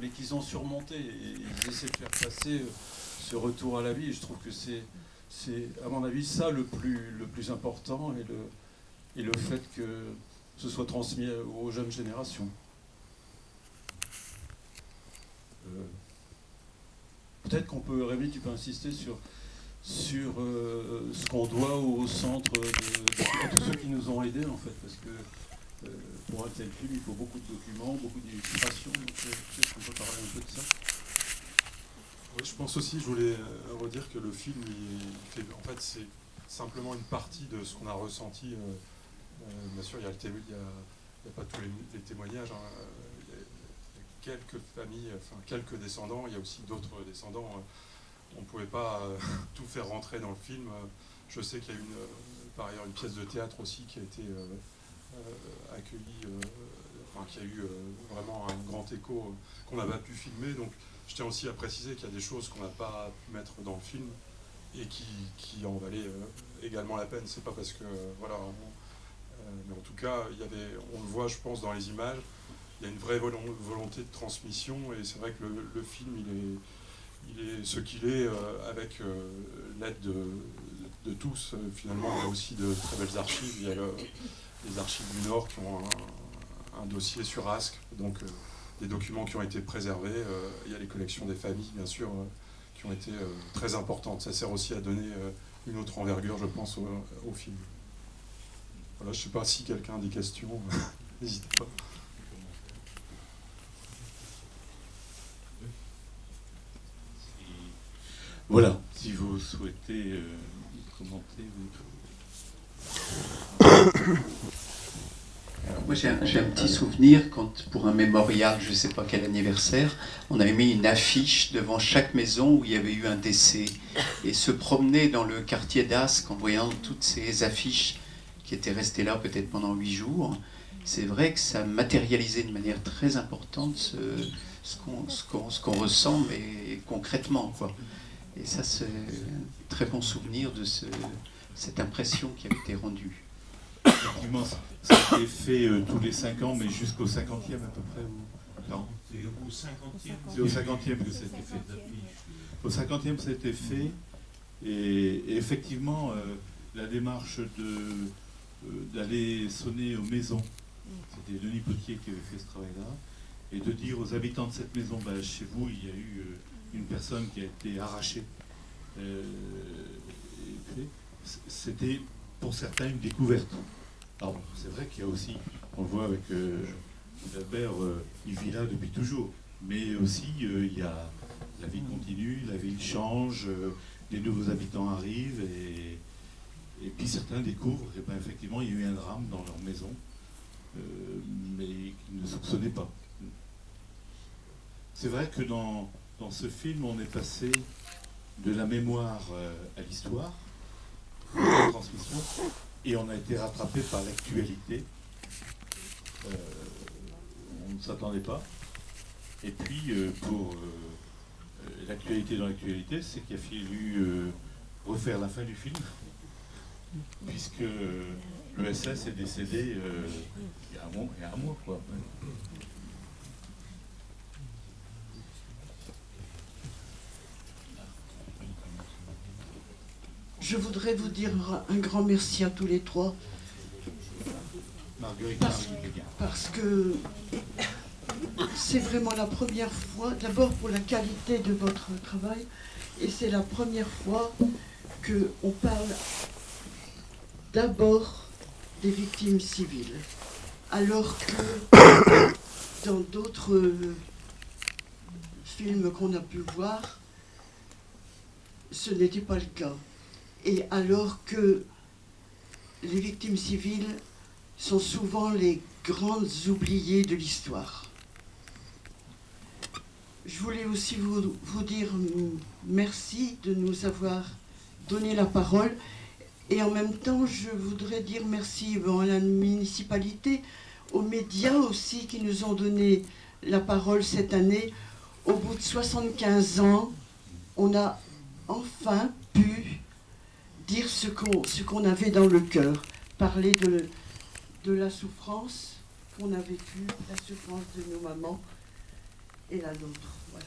mais qu'ils ont surmonté et ils essaient de faire passer ce retour à la vie. Et je trouve que c'est à mon avis ça le plus important et le fait que ce soit transmis aux jeunes générations. Peut-être qu'on peut, Rémi, tu peux insister sur ce qu'on doit au centre à tous ceux qui nous ont aidés en fait, parce que pour un tel film il faut beaucoup de documents, beaucoup d'illustrations, donc peut-être qu'on peut parler un peu de ça. Oui, je pense aussi, je voulais redire que le film, en fait, c'est simplement une partie de ce qu'on a ressenti. Bien sûr, il y a pas tous les témoignages. Hein. Il y a quelques familles, enfin quelques descendants. Il y a aussi d'autres descendants. On ne pouvait pas tout faire rentrer dans le film. Je sais qu'il y a par ailleurs une pièce de théâtre aussi qui a été accueillie, qui a eu vraiment un grand écho qu'on n'a pas pu filmer. Donc, je tiens aussi à préciser qu'il y a des choses qu'on n'a pas pu mettre dans le film et qui en valaient également la peine. C'est pas parce que mais en tout cas, on le voit, je pense, dans les images. Il y a une vraie volonté de transmission et c'est vrai que le film, il est ce qu'il est avec l'aide de tous. Finalement, il y a aussi de très belles archives. Il y a les archives du Nord qui ont un dossier sur Ascq, donc des documents qui ont été préservés. Il y a les collections des familles, bien sûr, qui ont été très importantes. Ça sert aussi à donner une autre envergure, je pense, au film. Voilà, je ne sais pas si quelqu'un a des questions, n'hésitez pas. Voilà, si vous souhaitez commenter. Alors moi j'ai un petit souvenir quand pour un mémorial, je ne sais pas quel anniversaire, on avait mis une affiche devant chaque maison où il y avait eu un décès et se promener dans le quartier d'Ascq en voyant toutes ces affiches qui étaient restées là peut-être pendant 8 jours. C'est vrai que ça matérialisait de manière très importante ce qu'on ressent mais concrètement, quoi. Et ça, c'est un très bon souvenir de cette impression qui avait été rendue. Effectivement, ça a été fait tous les 5 ans, mais jusqu'au 50e à peu près. Non, c'est au 50e. C'est au 50e que ça a été fait. Au 50e, ça a été fait. Et effectivement, la démarche d'aller sonner aux maisons, c'était Denis Potier qui avait fait ce travail-là, et de dire aux habitants de cette maison, chez vous, il y a eu une personne qui a été arrachée. C'était pour certains une découverte. Alors c'est vrai qu'il y a aussi, on le voit avec Albert, il vit là depuis toujours, mais aussi il y a la vie continue, la ville change, des nouveaux habitants arrivent et puis certains découvrent qu'effectivement il y a eu un drame dans leur maison, mais qu'ils ne soupçonnaient pas. C'est vrai que dans ce film, on est passé de la mémoire à l'histoire, à la transmission, et on a été rattrapé par l'actualité. On ne s'attendait pas. Et puis, pour l'actualité dans l'actualité, c'est qu'il a fallu refaire la fin du film, puisque le SS est décédé il y a un mois, quoi. Je voudrais vous dire un grand merci à tous les trois. Parce que c'est vraiment la première fois, d'abord pour la qualité de votre travail, et c'est la première fois qu'on parle d'abord des victimes civiles, alors que dans d'autres films qu'on a pu voir, ce n'était pas le cas. Et alors que les victimes civiles sont souvent les grandes oubliées de l'histoire. Je voulais aussi vous dire merci de nous avoir donné la parole. Et en même temps, je voudrais dire merci à la municipalité, aux médias aussi qui nous ont donné la parole cette année. Au bout de 75 ans, on a enfin pu dire ce qu'on avait dans le cœur, parler de la souffrance qu'on a vécue, la souffrance de nos mamans. et la nôtre. Voilà.